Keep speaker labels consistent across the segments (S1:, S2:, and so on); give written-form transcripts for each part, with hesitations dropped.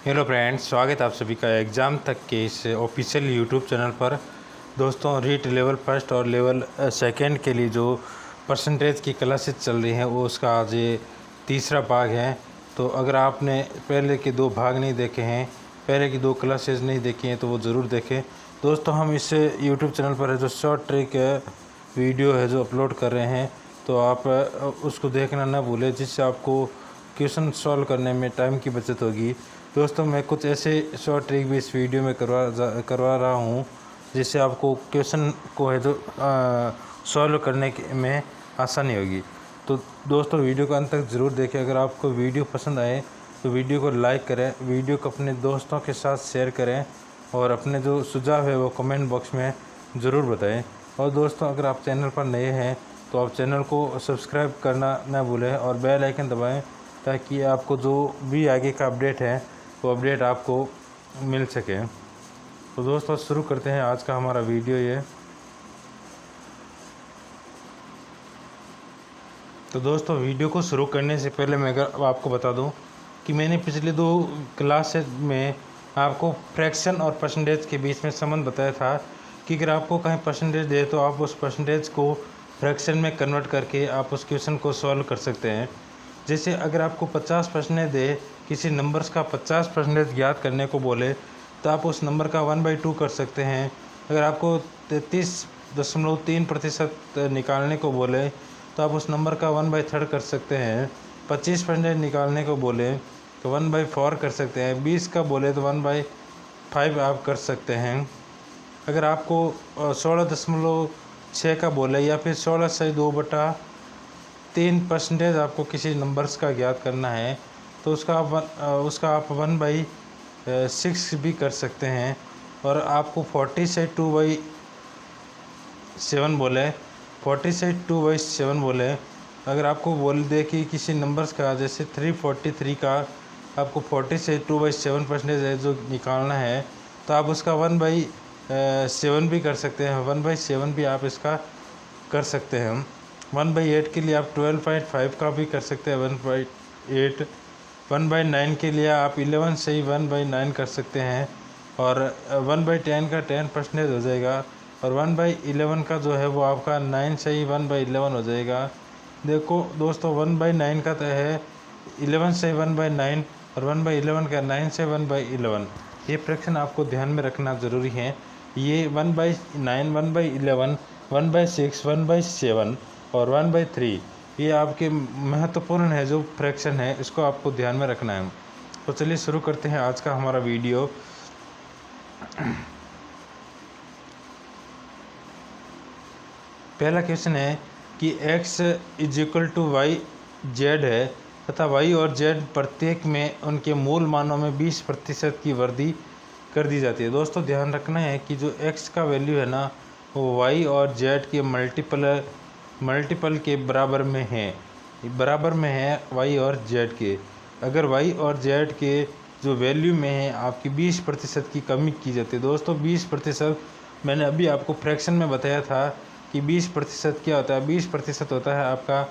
S1: Hello friends, स्वागत है आप सभी का एग्ज़ाम तक के इस ऑफिशियल यूट्यूब चैनल पर। दोस्तों, रीट लेवल फर्स्ट और लेवल सेकंड के लिए जो परसेंटेज की क्लासेस चल रही हैं वो उसका आज ये तीसरा भाग है। तो अगर आपने पहले के दो भाग नहीं देखे हैं, पहले की दो क्लासेस नहीं देखी हैं तो वो ज़रूर देखें। दोस्तों, हम इस यूट्यूब चैनल पर जो शॉर्ट ट्रिक वीडियो है जो अपलोड कर रहे हैं, तो आप उसको देखना ना भूलें, जिससे आपको क्वेश्चन सॉल्व करने में टाइम की बचत होगी। दोस्तों, मैं कुछ ऐसे शॉर्ट ट्रिक भी इस वीडियो में करवा रहा हूँ जिससे आपको क्वेश्चन को है जो सॉल्व करने में आसानी होगी। तो दोस्तों, वीडियो को अंत तक ज़रूर देखें। अगर आपको वीडियो पसंद आए तो वीडियो को लाइक करें, वीडियो को अपने दोस्तों के साथ शेयर करें और अपने जो सुझाव है वो कमेंट बॉक्स में ज़रूर बताएं। और दोस्तों, अगर आप चैनल पर नए हैं तो आप चैनल को सब्सक्राइब करना ना भूलें और बेल आइकन दबाएं, ताकि आपको जो भी आगे का अपडेट है वो अपडेट आपको मिल सके। तो दोस्तों, शुरू करते हैं आज का हमारा वीडियो ये। तो दोस्तों, वीडियो को शुरू करने से पहले मैं अगर आपको बता दूं कि मैंने पिछले दो क्लासेज में आपको फ्रैक्शन और परसेंटेज के बीच में संबंध बताया था कि अगर आपको कहीं परसेंटेज दे तो आप उस परसेंटेज को फ्रैक्शन में कन्वर्ट करके आप उस क्वेश्चन को सॉल्व कर सकते हैं। जैसे अगर आपको 50% दे, किसी नंबर्स का 50% ज्ञात करने को बोले तो आप उस नंबर का 1/2 कर सकते हैं। अगर आपको 33.3% निकालने को बोले तो आप उस नंबर का 1/3 कर सकते हैं। 25% निकालने को बोले तो 1/4 कर सकते हैं। 20 का बोले तो 1/5 आप कर सकते हैं। अगर आपको 16.6 का बोले या फिर 16/2/3% आपको किसी नंबर्स का ज्ञात करना है तो उसका आप 1/6 भी कर सकते हैं। और आपको 40/2/7 बोले 40/2/7 बोले अगर आपको बोल दे कि किसी नंबर्स का, जैसे 343 का आपको 40/2/7% जो निकालना है तो आप उसका 1/7 भी कर सकते हैं। 1/7 भी आप इसका कर सकते हैं। 1/8 के लिए आप 12.5 का भी कर सकते हैं। 1/8 1/9 के लिए आप 11 से ही 1/9 कर सकते हैं। और 1/10 का 10% हो जाएगा। और 1/11 का जो है वो आपका 9 से ही 1/11 हो जाएगा। देखो दोस्तों, 1/9 का तो है 11 से 1/9 और 1/11 का 9 से 1/11। ये फ्रैक्शन आपको ध्यान में रखना ज़रूरी है। ये 1/9, 1/11, 1/6, 1/7 और 1/3 ये आपके महत्वपूर्ण है जो फ्रैक्शन है, इसको आपको ध्यान में रखना है। तो चलिए शुरू करते हैं आज का हमारा वीडियो। पहला क्वेश्चन है कि x = y z है तथा y और z प्रत्येक में उनके मूल मानों में 20% की वृद्धि कर दी जाती है। दोस्तों, ध्यान रखना है कि जो x का वैल्यू है ना वो y और z के मल्टीपल के बराबर में है y और z के। अगर y और z के जो वैल्यू में है आपकी 20% की कमी की जाती है। दोस्तों, 20% मैंने अभी आपको फ्रैक्शन में बताया था कि 20% क्या होता है। 20% होता है आपका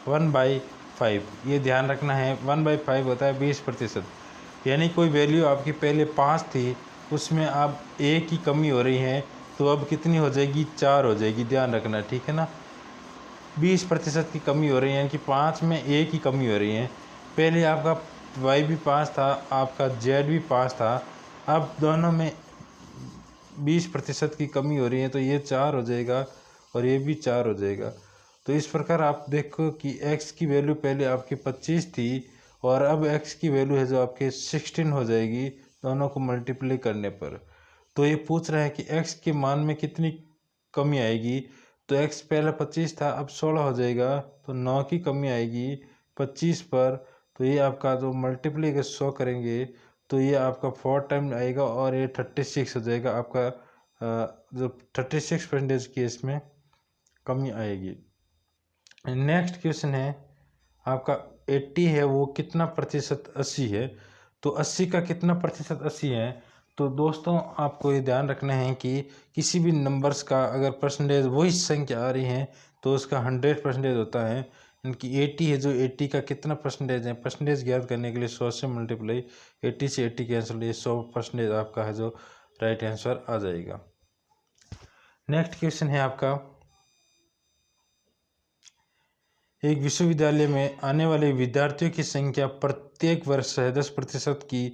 S1: 1/5। ये ध्यान रखना है, 1/5 होता है 20%। यानी कोई वैल्यू आपकी पहले 5 थी, उसमें अब 1 की कमी हो रही है, तो अब कितनी हो जाएगी? 4 हो जाएगी। ध्यान रखना, ठीक है ना। 20% की कमी हो रही है, यानी कि 5 में 1 की कमी हो रही है। पहले आपका y भी 5 था, आपका z भी 5 था, अब दोनों में 20% की कमी हो रही है, तो ये 4 हो जाएगा और ये भी 4 हो जाएगा। तो इस प्रकार आप देखो कि x की वैल्यू पहले आपकी 25 थी और अब x की वैल्यू है जो आपके 16 हो जाएगी दोनों को मल्टीप्लाई करने पर। तो ये पूछ रहा है कि x के मान में कितनी कमी आएगी। तो x पहले 25 था, अब 16 हो जाएगा, तो 9 की कमी आएगी 25 पर। तो ये आपका जो मल्टीप्लाई के 100 करेंगे तो ये आपका 4 टाइम आएगा और ये 36 हो जाएगा आपका। जो 36% की इसमें कमी आएगी। नेक्स्ट क्वेश्चन है आपका 80 है वो कितना प्रतिशत 80 है। तो 80 का कितना प्रतिशत 80 है। तो दोस्तों, आपको ये ध्यान रखना है कि किसी भी नंबर्स का अगर परसेंटेज वही संख्या आ रही है तो उसका 100% होता है। इनकी 80 है, जो 80 का कितना परसेंटेज है, परसेंटेज ज्ञात करने के लिए 100 से मल्टीप्लाई, 80 से 80 कैंसिल, ये 100% आपका है जो राइट आंसर आ जाएगा। नेक्स्ट क्वेश्चन है आपका, एक विश्वविद्यालय में आने वाले विद्यार्थियों की संख्या प्रत्येक वर्ष 10% की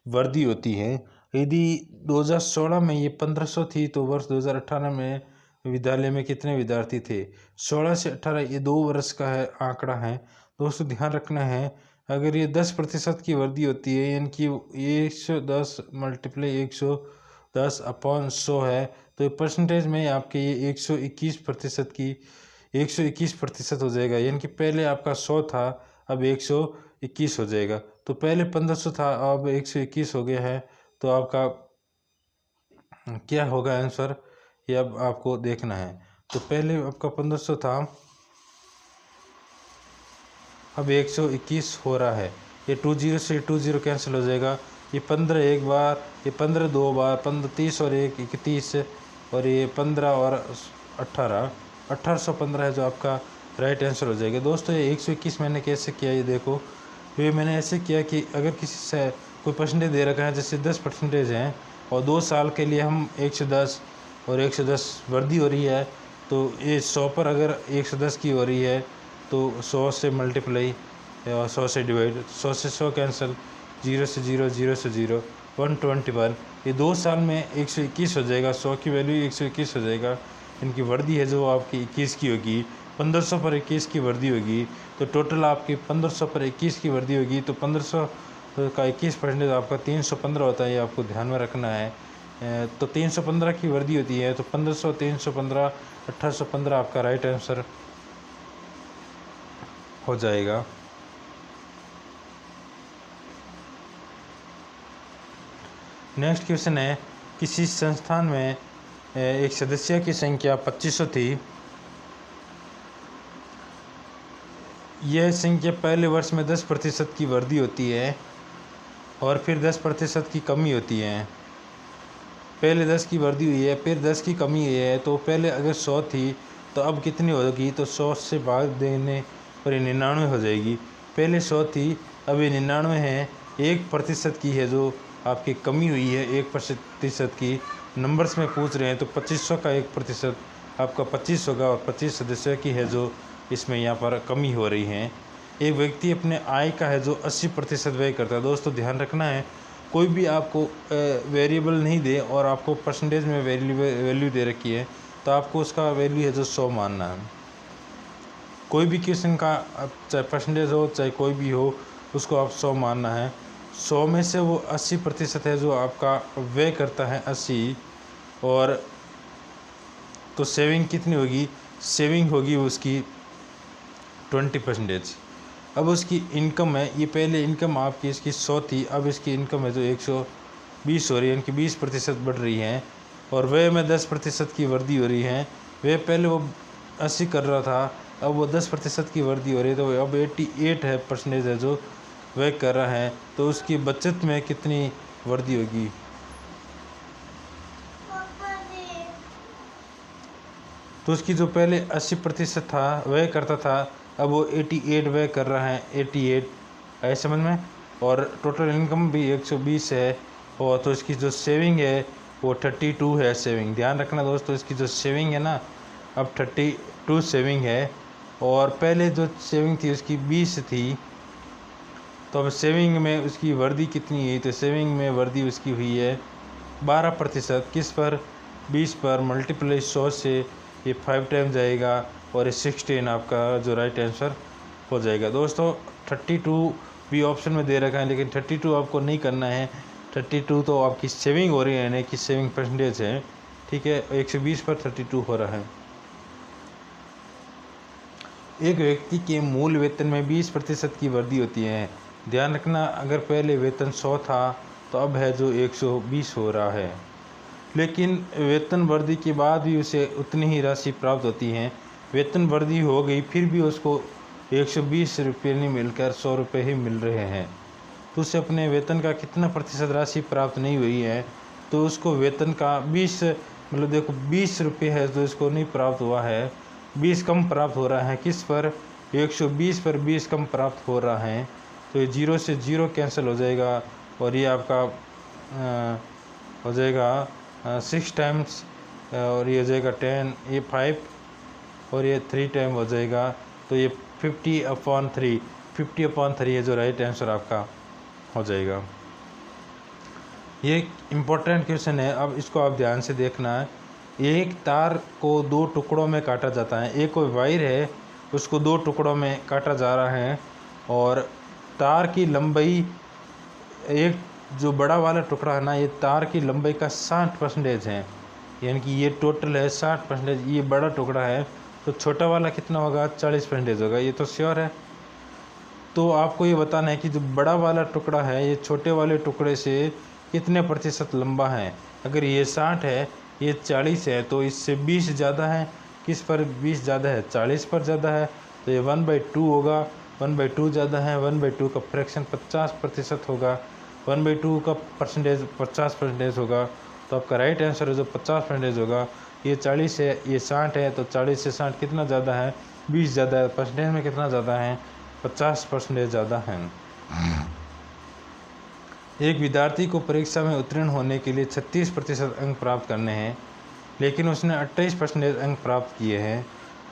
S1: वृद्धि होती है। यदि 2016 में ये 1500 थी तो वर्ष 2018 में विद्यालय में कितने विद्यार्थी थे? 16 से 18 ये 2 वर्ष का है आंकड़ा है दोस्तों, ध्यान रखना है। अगर ये 10% की वृद्धि होती है, यानी कि 110 मल्टीप्लाई 110 अपॉन 100 है, तो परसेंटेज में आपके ये 121% की 121% हो जाएगा। यानी कि पहले आपका 100 था, अब 121 हो जाएगा। तो पहले 1500 था, अब 121 हो गया है। तो आपका क्या होगा आंसर, ये अब आपको देखना है। तो पहले आपका 1500 था, अब 121 हो रहा है। ये 20 से 20 कैंसिल हो जाएगा। ये 15 एक बार, ये 15 दो बार, 15 30 और 1 31, और ये 15 और 18 1815 है जो आपका राइट आंसर हो जाएगा। दोस्तों ये 121 मैंने कैसे किया, ये देखो। ये मैंने ऐसे किया कि अगर किसी से कोई परसेंटेज दे रखा है, जैसे 10% हैं और 2 साल के लिए हम 110 और 110 वृद्धि हो रही है, तो ये 100 पर अगर 110 की हो रही है तो 100 से मल्टीप्लाई या 100 से डिवाइड, 100 से 100 कैंसिल, 0 से 0, 0 से 0, 121। ये 2 साल में 121 हो जाएगा। 100 की वैल्यू 121 हो जाएगा। इनकी वृद्धि है जो आपकी 21 की होगी, 1500 पर 21 की वृद्धि होगी, तो टोटल आपकी 1500 पर 21 की वृद्धि होगी। तो 1500 का 21% आपका 315 होता है, ये आपको ध्यान में रखना है। तो 315 की वृद्धि होती है, तो 1500, 315, 1815 आपका राइट आंसर हो जाएगा। नेक्स्ट क्वेश्चन है, किसी संस्थान में एक सदस्य की संख्या 2500 थी। यह संख्या पहले वर्ष में 10% की वृद्धि होती है और फिर 10% की कमी होती है। पहले 10 की वृद्धि हुई है, फिर 10 की कमी हुई है। तो पहले अगर 100 थी तो अब कितनी होगी, तो 100 से भाग देने पर 99 हो जाएगी। पहले 100 थी, अब ये 99 है। 1% की है जो आपकी कमी हुई है, 1% की। नंबर्स में पूछ रहे हैं तो 2500 का 1% आपका 25 होगा, और 25 सदस्यों की है जो इसमें यहाँ पर कमी हो रही है। एक व्यक्ति अपने आय का है जो 80% व्यय करता है। दोस्तों ध्यान रखना है, कोई भी आपको वेरिएबल नहीं दे और आपको परसेंटेज में वैल्यू दे रखी है, तो आपको उसका वैल्यू है जो 100 मानना है। कोई भी क्वेश्चन का चाहे परसेंटेज हो चाहे कोई भी हो, उसको आप 100 मानना है। 100 में से वो 80% है जो आपका व्यय करता है, 80। और तो सेविंग कितनी होगी, सेविंग होगी उसकी 20%। अब उसकी इनकम है, ये पहले इनकम आपकी इसकी 100 थी, अब इसकी इनकम है जो 120 हो रही है, इनकी 20% बढ़ रही है। और व्यय में 10% की वृद्धि हो रही है। व्यय पहले वो 80 कर रहा था, अब वो 10% की वृद्धि हो रही है, तो अब 88 है परसेंटेज है जो व्यय कर रहा है। तो उसकी बचत में कितनी वृद्धि होगी, तो उसकी जो पहले 80% था व्यय करता था, अब वो 88 व्यय कर रहा है, 88 है समझ में। और टोटल इनकम भी 120 है, और तो इसकी जो सेविंग है वो 32 है सेविंग। ध्यान रखना दोस्तों, इसकी जो सेविंग है ना, अब 32 सेविंग है। और पहले जो सेविंग थी उसकी 20 थी, तो अब सेविंग में उसकी वृद्धि कितनी हुई, तो सेविंग में वृद्धि उसकी हुई है 12%। किस पर, 20 पर, मल्टीप्लाई 100 से, ये 5 टाइम जाएगा, और ये 16 आपका जो राइट आंसर हो जाएगा। दोस्तों 32 भी ऑप्शन में दे रखा है, लेकिन 32 आपको नहीं करना है। 32 तो आपकी सेविंग हो रही है, यानी कि सेविंग परसेंटेज है, ठीक है। 120 पर 32 हो रहा है। एक व्यक्ति के मूल वेतन में 20% की वृद्धि होती है। ध्यान रखना, अगर पहले वेतन 100 था तो अब है जो 120 हो रहा है, लेकिन वेतन वृद्धि के बाद भी उसे उतनी ही राशि प्राप्त होती है। वेतन वृद्धि हो गई फिर भी उसको 120 रुपये नहीं मिलकर 100 रुपये ही मिल रहे हैं, तो उसे अपने वेतन का कितना प्रतिशत राशि प्राप्त नहीं हुई है, तो उसको वेतन का 20 मतलब देखो 20 रुपये है तो इसको नहीं प्राप्त हुआ है, 20 कम प्राप्त हो रहा है। किस पर, 120 पर 20 कम प्राप्त हो रहा है, तो ये 0 से 0 कैंसिल हो जाएगा और ये आपका हो जाएगा 6 टाइम्स और ये हो जाएगा 10, ये 5 और ये 3 टाइम हो जाएगा, तो ये 50/3 50/3 है जो राइट आंसर आपका हो जाएगा। ये इम्पोर्टेंट क्वेश्चन है, अब इसको आप ध्यान से देखना है। एक तार को 2 टुकड़ों में काटा जाता है, एक कोई वायर है उसको 2 टुकड़ों में काटा जा रहा है और तार की लंबाई, एक जो बड़ा वाला टुकड़ा है ना, ये तार की लंबाई का 60% है, यानी कि ये टोटल है 60%। ये बड़ा टुकड़ा है तो छोटा वाला कितना होगा, 40% होगा, ये तो श्योर है। तो आपको ये बताना है कि जो बड़ा वाला टुकड़ा है ये छोटे वाले टुकड़े से कितने प्रतिशत लंबा है। अगर ये 60 है, ये 40 है, तो इससे 20 ज़्यादा है। किस पर 20 ज़्यादा है, 40 पर ज़्यादा है, तो ये 1/2 होगा। 1/2 ज़्यादा है, 1/2 का फ्रैक्शन 50% होगा, 1/2 का परसेंटेज 50% होगा, तो आपका राइट आंसर है जो 50% होगा। ये 40 है, ये 60 है, तो 40 से 60 कितना ज़्यादा है, 20 ज़्यादा है। परसेंटेज में कितना ज़्यादा है, 50% ज़्यादा है। एक विद्यार्थी को परीक्षा में उत्तीर्ण होने के लिए 36% अंक प्राप्त करने हैं, लेकिन उसने 28% अंक प्राप्त किए हैं।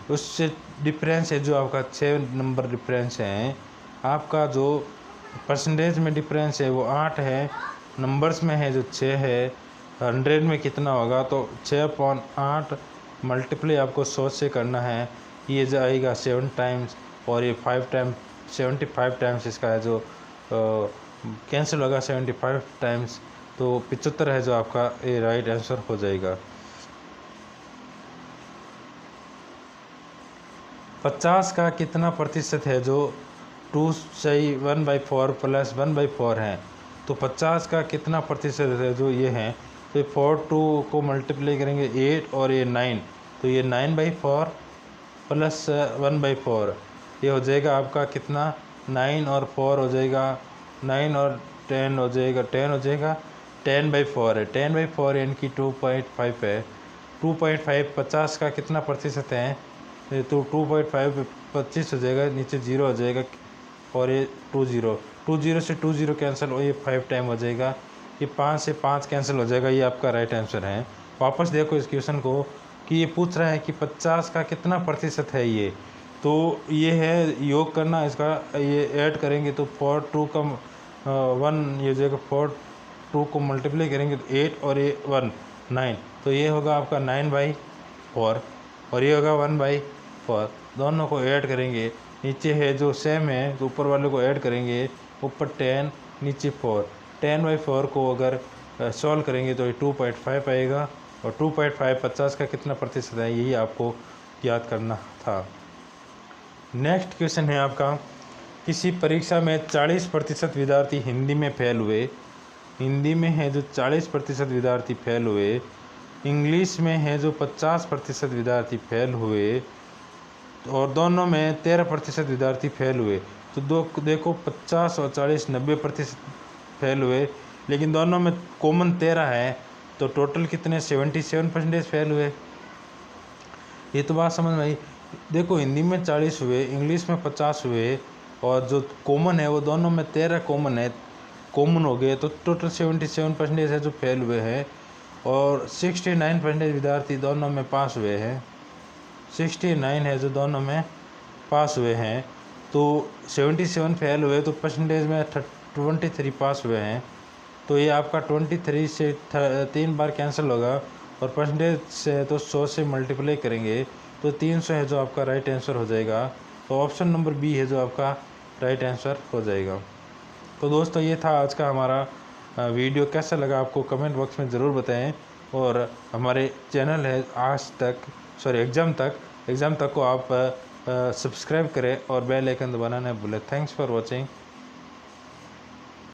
S1: उससे डिफरेंस है जो आपका 6 नंबर डिफरेंस है। आपका जो परसेंटेज में डिफरेंस है वो 8 है, नंबर्स में है जो 6 है। 100 में कितना होगा, तो 6/8 मल्टीप्लाई आपको 100 से करना है, ये जाएगा 7 टाइम्स और ये 5 टाइम 75 टाइम्स इसका है जो कैंसिल होगा 75 टाइम्स, तो 75 है जो आपका ये राइट आंसर हो जाएगा। 50 का कितना प्रतिशत है जो 2 सही 1/4 प्लस 1/4 है, तो 50 का कितना प्रतिशत है जो ये है, तो ये 4 को मल्टीप्लाई करेंगे 8 और ये 9, तो ये 9/4 प्लस 1/4, ये हो जाएगा आपका कितना, 9 और 4 हो जाएगा, 9 और 10 हो जाएगा, 10 हो जाएगा, 10/4 है, 10/4 यानी कि 2.5 है। 2.5 50 का कितना प्रतिशत है, तो 2.5 25 हो जाएगा, नीचे 0 हो जाएगा और ये 20 से 20 कैंसिल और ये 5 टाइम हो जाएगा, ये 5 से 5 कैंसिल हो जाएगा, ये आपका राइट आंसर है। वापस देखो इस क्वेश्चन को कि ये पूछ रहा है कि 50 का कितना प्रतिशत है ये, तो ये है योग करना इसका, ये ऐड करेंगे तो 4 का 1 ये हो जाएगा, 4 को मल्टीप्लाई करेंगे तो 8 और ये 1 9, तो ये होगा आपका 9/4 और ये होगा 1/4। दोनों को ऐड करेंगे, नीचे है जो सेम है तो ऊपर वाले को ऐड करेंगे, ऊपर 10 नीचे 4, 10/4 को अगर सॉल्व करेंगे तो ये 2.5 आएगा और 2.5 50 का कितना प्रतिशत है, यही आपको याद करना था। नेक्स्ट क्वेश्चन है आपका, किसी परीक्षा में 40% विद्यार्थी हिंदी में फेल हुए, हिंदी में है जो 40% विद्यार्थी फेल हुए, इंग्लिश में है जो 50% विद्यार्थी फेल हुए और दोनों में 13% विद्यार्थी फेल हुए। तो देखो 50 और 40 90% फेल हुए, लेकिन दोनों में कॉमन 13 है, तो टोटल कितने 77% फेल हुए। ये तो बात समझ में आई। देखो हिंदी में 40 हुए, इंग्लिश में 50 हुए और जो कॉमन है वो दोनों में 13 कॉमन है, कॉमन हो गए, तो टोटल 77% है जो फेल हुए हैं और 69% विद्यार्थी दोनों में पास हुए हैं। 69 है जो दोनों में पास हुए हैं, तो 77 फेल हुए, तो परसेंटेज में 23 पास हुए हैं, तो ये आपका 23 से 3 बार कैंसिल होगा और परसेंटेज से तो 100 से मल्टीप्लाई करेंगे तो 300 है जो आपका राइट आंसर हो जाएगा। तो ऑप्शन नंबर बी है जो आपका राइट आंसर हो जाएगा। तो दोस्तों ये था आज का हमारा वीडियो, कैसा लगा आपको कमेंट बॉक्स में ज़रूर बताएं और हमारे चैनल है एग्ज़ाम तक को आप सब्सक्राइब करें और बेल आइकन दबाना न भूलें। Thanks for watching.